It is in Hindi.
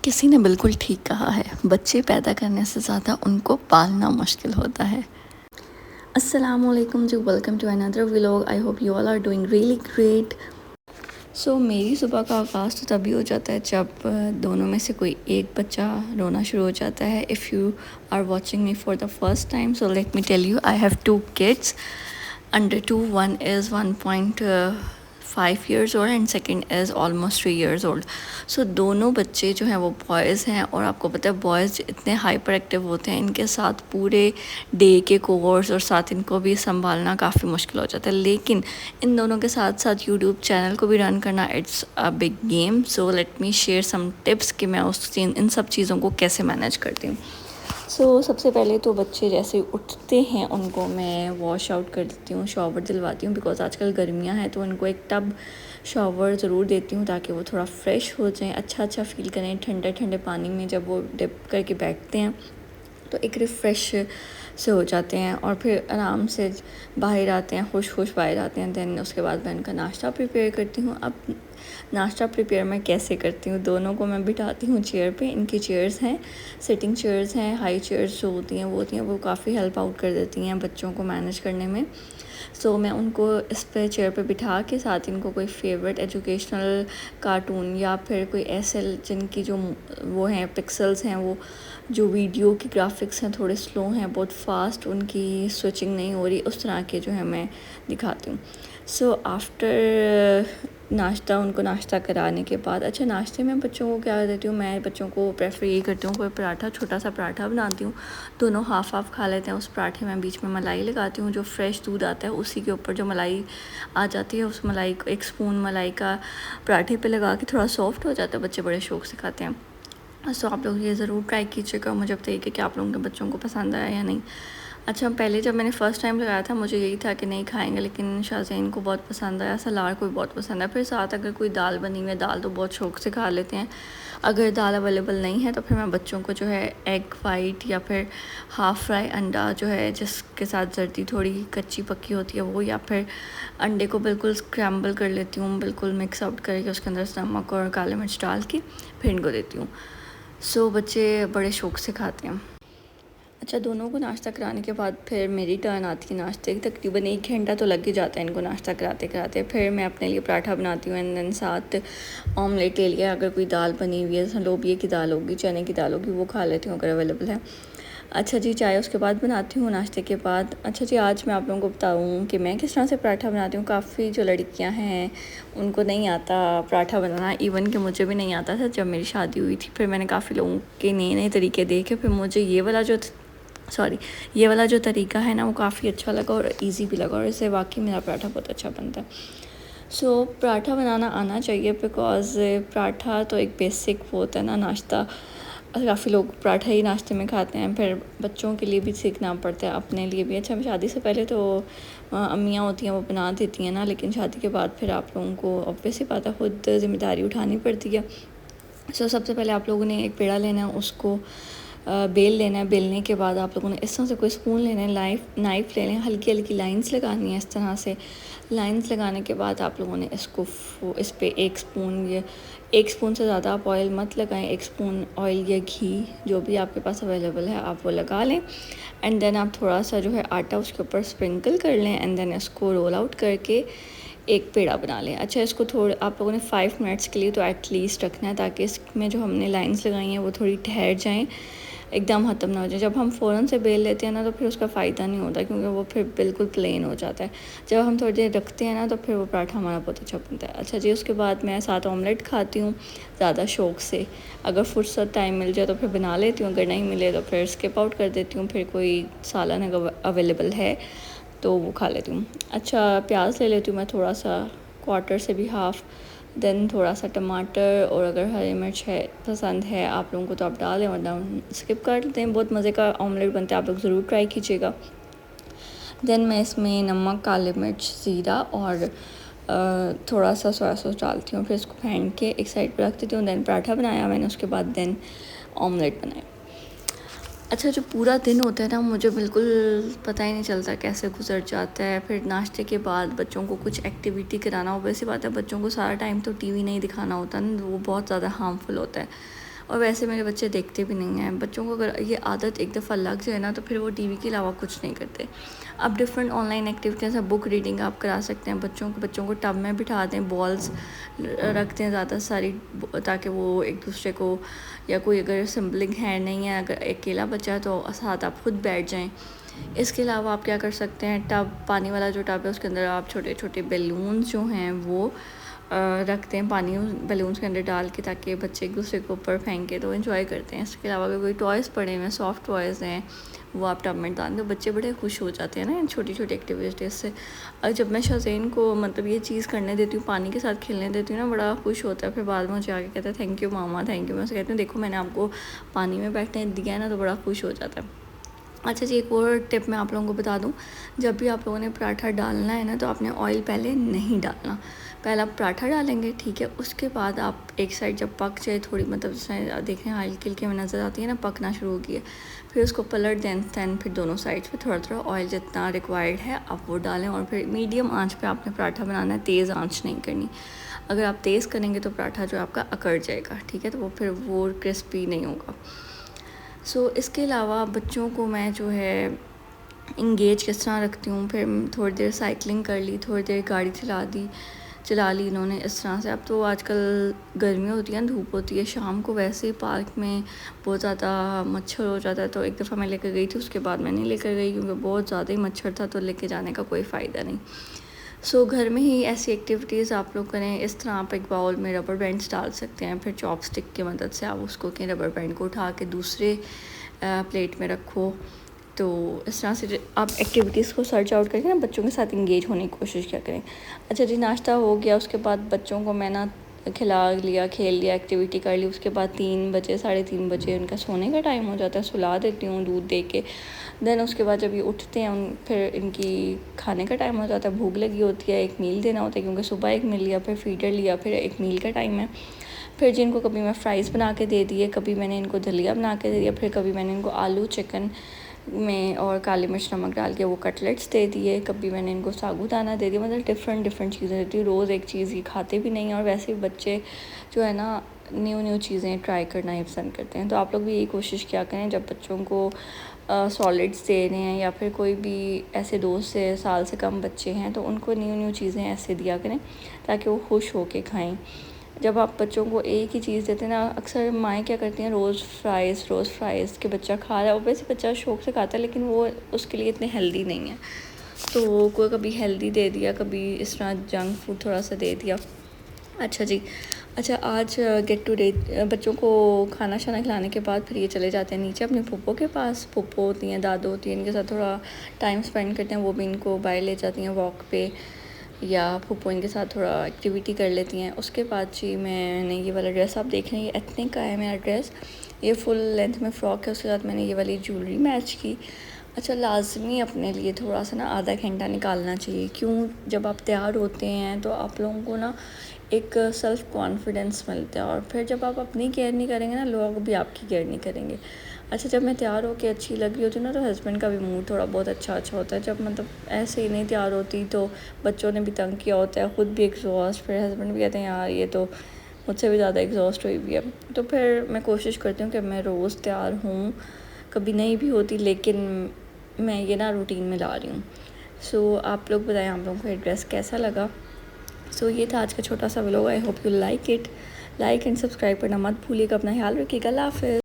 किसी ने बिल्कुल ठीक कहा है, बच्चे पैदा करने से ज़्यादा उनको पालना मुश्किल होता है। अस्सलामुअलैकुम जी, welcome to another vlog. I hope you all are doing really great. मेरी सुबह का आगाज़ तो तभी हो जाता है जब दोनों में से कोई एक बच्चा रोना शुरू हो जाता है। If you are watching me for the first time, so let me tell you, I have 2 kids under 2. One is 1.5 years old and second is almost 3 years old. So दोनों बच्चे जो हैं वो बॉयज़ हैं, और आपको पता है बॉयज़ इतने हाइपर एक्टिव होते हैं, इनके साथ पूरे डे के कोर्स और साथ इनको भी संभालना काफ़ी मुश्किल हो जाता है। लेकिन इन दोनों के साथ साथ यूट्यूब चैनल को भी रन करना, it's a big game. So let me share some tips कि मैं इन सब चीज़ों को कैसे मैनेज करती हूँ। सबसे पहले तो बच्चे जैसे उठते हैं उनको मैं वॉश आउट कर देती हूँ, शॉवर दिलवाती हूँ, बिकॉज़ आजकल गर्मियाँ हैं तो उनको एक टब शॉवर ज़रूर देती हूँ ताकि वो थोड़ा फ्रेश हो जाएं, अच्छा फ़ील करें। ठंडे ठंडे पानी में जब वो डिप करके बैठते हैं तो एक रिफ़्रेश से हो जाते हैं और फिर आराम से बाहर आते हैं, खुश बाहर आते हैं। दैन उसके बाद मैं उनका नाश्ता प्रिपेयर करती हूँ। अब नाश्ता प्रिपेयर मैं कैसे करती हूँ, दोनों को मैं बिठाती हूँ चेयर पे। इनकी चेयर्स हैं, सिटिंग चेयर्स हैं, हाई चेयर्स जो होती हैं वो काफ़ी हेल्प आउट कर देती हैं बच्चों को मैनेज करने में। मैं उनको इस पे चेयर पे बिठा के साथ इनको कोई फेवरेट एजुकेशनल कार्टून या फिर कोई ऐसे जिनकी जो वो हैं पिक्सल्स हैं, वो जो वीडियो की ग्राफिक्स हैं थोड़े स्लो हैं, बहुत फास्ट उनकी स्विचिंग नहीं हो रही, उस तरह के जो है मैं दिखाती हूँ। आफ्टर उनको नाश्ता कराने के बाद, अच्छा नाश्ते में बच्चों को क्या देती हूँ, मैं बच्चों को प्रेफर यही करती हूँ, कोई पराठा, छोटा सा पराठा बनाती हूँ, दोनों हाफ़ खा लेते हैं। उस पराठे में बीच में मलाई लगाती हूँ, जो फ्रेश दूध आता है उसी के ऊपर जो मलाई आ जाती है, उस मलाई को 1 स्पून मलाई का पराठे पे लगा के थोड़ा सॉफ्ट हो जाता है, बच्चे बड़े शौक़ से खाते हैं। आप लोग ये ज़रूर ट्राई कीजिएगा, मुझे बताइए कि आप लोगों के बच्चों को पसंद आया या नहीं। अच्छा, पहले जब मैंने फ़र्स्ट टाइम लगाया था मुझे यही था कि नहीं खाएंगे, लेकिन शाज़ेन को बहुत पसंद आया, सलाद को भी बहुत पसंद है। फिर साथ अगर कोई दाल बनी हुई है, दाल तो बहुत शौक़ से खा लेते हैं। अगर दाल अवेलेबल नहीं है तो फिर मैं बच्चों को जो है एग वाइट या फिर हाफ़ फ्राई अंडा जो है जिसके साथ जर्दी थोड़ी कच्ची पक्की होती है वो, या फिर अंडे को बिल्कुल स्क्रैम्बल कर लेती हूँ, बिल्कुल मिक्स आउट करके उसके अंदर नमक और काली मिर्च डाल के फिर इनको देती हूँ। बच्चे बड़े शौक़ से खाते हैं। अच्छा, दोनों को नाश्ता कराने के बाद फिर मेरी टर्न आती है नाश्ते की। तकरीबन 1 घंटा तो लग ही जाता है इनको नाश्ता कराते। फिर मैं अपने लिए पराठा बनाती हूँ एंड देन साथ ऑमलेट ले लिया। अगर कोई दाल बनी हुई है, लोबिया की दाल होगी, चने की दाल होगी, वो खा लेती हूँ अगर अवेलेबल है। अच्छा जी, चाय उसके बाद बनाती हूँ नाश्ते के बाद। अच्छा जी, आज मैं आप लोगों को बताऊँ कि मैं किस तरह से पराठा बनाती हूँ। काफ़ी जो लड़कियाँ हैं उनको नहीं आता पराठा बनाना, इवन कि मुझे भी नहीं आता था जब मेरी शादी हुई थी। फिर मैंने काफ़ी लोगों के नए तरीके देखे, फिर मुझे ये वाला जो तरीका है ना वो काफ़ी अच्छा लगा और इजी भी लगा, और इससे वाकई मेरा पराठा बहुत अच्छा बनता है। पराठा बनाना आना चाहिए, बिकॉज़ पराठा तो एक बेसिक वो होता है ना नाश्ता। काफ़ी लोग पराठा ही नाश्ते में खाते हैं, फिर बच्चों के लिए भी सीखना पड़ता है, अपने लिए भी। अच्छा, शादी से पहले तो अम्मियाँ होती हैं वो बना देती हैं ना, लेकिन शादी के बाद फिर आप लोगों को ऑब्वियस ही बात है खुद ज़िम्मेदारी उठानी पड़ती है। सबसे पहले आप लोगों ने एक पेड़ा लेना है, उसको बेल लेना है। बेलने के बाद आप लोगों ने इस तरह से कोई स्पून लेना है, नाइफ़ ले लें, हल्की लाइंस लगानी है इस तरह से। लाइंस लगाने के बाद आप लोगों ने इस पे 1 स्पून से ज़्यादा आप ऑयल मत लगाएं। 1 स्पून ऑयल या घी जो भी आपके पास अवेलेबल है आप वो लगा लें, एंड देन आप थोड़ा सा जो है आटा उसके ऊपर स्प्रिंकल कर लें, एंड देन इसको रोल आउट करके एक पेड़ा बना लें। अच्छा, इसको आप लोगों ने 5 मिनट्स के लिए तो एटलीस्ट रखना है, ताकि इसमें जो हमने लाइंस लगाई हैं वो थोड़ी ठहर जाएं, एकदम ख़त्म ना हो जाए। जब हम फ़ौरन से बेल लेते हैं ना तो फिर उसका फ़ायदा नहीं होता, क्योंकि वो फिर बिल्कुल प्लेन हो जाता है। जब हम थोड़ी देर रखते हैं ना तो फिर वो पराठा हमारा बहुत अच्छा बनता है। अच्छा जी, उसके बाद मैं साथ ऑमलेट खाती हूँ ज़्यादा शौक़ से। अगर फुर्सत टाइम मिल जाए तो फिर बना लेती हूँ, अगर नहीं मिले तो फिर स्किप आउट कर देती हूँ। फिर कोई सालन अगर अवेलेबल है तो वो खा लेती हूँ। अच्छा, प्याज ले लेती हूँ मैं थोड़ा सा, क्वार्टर से भी हाफ़, देन थोड़ा सा टमाटर, और अगर हरी मिर्च है पसंद है आप लोगों को तो आप डालें, वरना स्किप कर लेते हैं। बहुत मज़े का ऑमलेट बनता है, आप लोग ज़रूर ट्राई कीजिएगा। देन मैं इसमें नमक, काली मिर्च, ज़ीरा और थोड़ा सा सोया सॉस डालती हूँ। फिर इसको फेंट के एक साइड पर रख देती हूँ। देन पराठा बनाया मैंने, उसके बाद देन ऑमलेट बनाया। अच्छा, जो पूरा दिन होता है ना मुझे बिल्कुल पता ही नहीं चलता कैसे गुजर जाता है। फिर नाश्ते के बाद बच्चों को कुछ एक्टिविटी कराना हो, वैसी बात है बच्चों को सारा टाइम तो टीवी नहीं दिखाना होता ना, वो बहुत ज़्यादा हार्मफुल होता है। और वैसे मेरे बच्चे देखते भी नहीं हैं। बच्चों को अगर ये आदत एक दफ़ा लग जाए ना तो फिर वो टीवी के अलावा कुछ नहीं करते। अब डिफरेंट ऑनलाइन एक्टिविटीज़ हैं, बुक रीडिंग आप करा सकते हैं बच्चों को टब में बिठा दें, बॉल्स रखते हैं ज़्यादा सारी ताकि वो एक दूसरे को, या कोई अगर सिबलिंग है नहीं है, अगर अकेला बच्चा है तो साथ आप खुद बैठ जाएं। इसके अलावा आप क्या कर सकते हैं, टब, पानी वाला जो टब है उसके अंदर आप छोटे छोटे बैलून जो हैं वो रखते हैं, पानी बैलून्स के अंदर डाल के, ताकि बच्चे एक दूसरे के ऊपर फेंके तो एंजॉय करते हैं। इसके अलावा अगर कोई टॉयज़ पड़े हुए हैं, सॉफ्ट टॉयज़ हैं, वो आप टब में डाल दो, बच्चे बड़े खुश हो जाते हैं ना इन छोटी छोटी एक्टिविटीज़ से। और जब मैं शज़ेन को मतलब ये चीज़ करने देती हूँ, पानी के साथ खेलने देती हूँ ना, बड़ा खुश होता है। फिर बाद में मुझे आके कहता है thank you mama, thank you. मैं उसे कहती हूँ देखो मैंने आपको पानी में बैठने दिया है ना, तो बड़ा खुश हो जाता है। अच्छा जी, एक और टिप मैं आप लोगों को बता दूं, जब भी आप लोगों ने पराठा डालना है ना तो आपने ऑयल पहले नहीं डालना। पहले आप पराठा डालेंगे, ठीक है, उसके बाद आप एक साइड जब पक जाए थोड़ी, मतलब जैसे देखें हल्की में नज़र आती है ना पकना शुरू हो गई है, फिर उसको पलट दें, फिर दोनों साइड पे थोड़ा थोड़ा ऑयल जितना रिक्वायर्ड है आप वो डालें। और फिर मीडियम आंच पे आपने पराठा बनाना है, तेज़ आंच नहीं करनी। अगर आप तेज़ करेंगे तो पराठा जो आपका अकड़ जाएगा, ठीक है, तो वो फिर वो क्रिस्पी नहीं होगा। इसके अलावा बच्चों को मैं जो है इंगेज किस तरह रखती हूँ, फिर थोड़ी देर साइकिलिंग कर ली, थोड़ी देर गाड़ी चला ली इन्होंने इस तरह से। अब तो आजकल गर्मी होती है, धूप होती है, शाम को वैसे ही पार्क में बहुत ज़्यादा मच्छर हो जाता है। तो एक दफ़ा मैं लेकर गई थी, उसके बाद मैं नहीं लेकर गई क्योंकि बहुत ज़्यादा ही मच्छर था, तो लेके जाने का कोई फ़ायदा नहीं। घर में ही ऐसी एक्टिविटीज़ आप लोग करें। इस तरह आप एक बाउल में रबर बैंड्स डाल सकते हैं, फिर चॉपस्टिक की मदद से आप उसको के रबर बैंड को उठा के दूसरे प्लेट में रखो। तो इस तरह से आप एक्टिविटीज़ को सर्च आउट करके ना बच्चों के साथ इंगेज होने की कोशिश क्या करें। अच्छा जी, नाश्ता हो गया, उसके बाद बच्चों को मैं ना खिला लिया, खेल लिया, एक्टिविटी कर ली। उसके बाद 3 बजे 3:30 बजे उनका सोने का टाइम हो जाता है, सुला देती हूँ दूध दे के। देन उसके बाद जब ये उठते हैं फिर इनकी खाने का टाइम हो जाता है, भूख लगी होती है, एक मील देना होता है क्योंकि सुबह एक मील लिया, फिर फीडर लिया, फिर एक मील का टाइम है। फिर जिनको कभी मैं फ़्राइज़ बना के दे दिए, कभी मैंने इनको दलिया बना के दे दिया, फिर कभी मैंने इनको आलू चिकन में और काली मिर्च नमक डाल के वो कटलेट्स दे दिए, कभी मैंने इनको साबूदाना दे दिया। मतलब डिफरेंट चीज़ें देती हूँ, रोज़ एक चीज़ ये खाते भी नहीं हैं। और वैसे भी बच्चे जो है ना न्यू चीज़ें ट्राई करना ही पसंद करते हैं। तो आप लोग भी यही कोशिश किया करें, जब बच्चों को सॉलिड्स दे रहे हैं या फिर कोई भी ऐसे 2 साल से कम बच्चे हैं तो उनको न्यू चीज़ें ऐसे दिया करें ताकि वो खुश होके खाएं। जब आप बच्चों को एक ही चीज़ देते हैं ना, अक्सर माएँ क्या करती हैं, रोज़ फ्राइज़ के बच्चा खा रहा है, वैसे बच्चा शौक़ से खाता है लेकिन वो उसके लिए इतने हेल्दी नहीं है। तो कोई कभी हेल्दी दे दिया, कभी इस तरह जंक फूड थोड़ा सा दे दिया। अच्छा जी, अच्छा आज गेट टू डे बच्चों को खाना शाना खिलाने के बाद फिर ये चले जाते हैं नीचे अपने फूफो के पास। फूफो होती हैं, दादू होती हैं, इनके साथ थोड़ा टाइम स्पेंड करते हैं। वो भी इनको बाहर ले जाती हैं वॉक पे, या फूफो इनके साथ थोड़ा एक्टिविटी कर लेती हैं। उसके बाद जी मैंने ये वाला ड्रेस आप देख रहे हैं, ये एथनिक का है मेरा ड्रेस, ये फुल लेंथ में फ़्रॉक है, उसके साथ मैंने ये वाली ज्वेलरी मैच की। अच्छा, लाज़मी अपने लिए थोड़ा सा ना आधा घंटा निकालना चाहिए। क्यों? जब आप तैयार होते हैं तो आप लोगों को ना एक सेल्फ़ कॉन्फिडेंस मिलता है, और फिर जब आप अपनी केयर नहीं करेंगे ना, लोग भी आपकी केयर नहीं करेंगे। अच्छा, जब मैं तैयार होकर अच्छी लग रही होती हूँ ना, तो हस्बैंड का भी मूड थोड़ा बहुत अच्छा होता है। जब मतलब ऐसे ही नहीं तैयार होती तो बच्चों ने भी तंग किया होता है, ख़ुद भी एग्जॉस्ट, फिर हस्बैंड भी कहते हैं यार ये तो मुझसे भी ज़्यादा एग्जॉस्ट हुई भी है। तो फिर मैं कोशिश करती हूँ कि मैं रोज़ तैयार हूँ, कभी नहीं भी होती लेकिन मैं ये ना रूटीन में ला रही हूँ। आप लोग बताएं आप लोगों को ये ड्रेस कैसा लगा। ये था आज का छोटा सा vlog. I hope you like it. Like and subscribe करना मत भूलिएगा। अपना ख्याल रखिएगा। अल्लाह हाफ़िज़।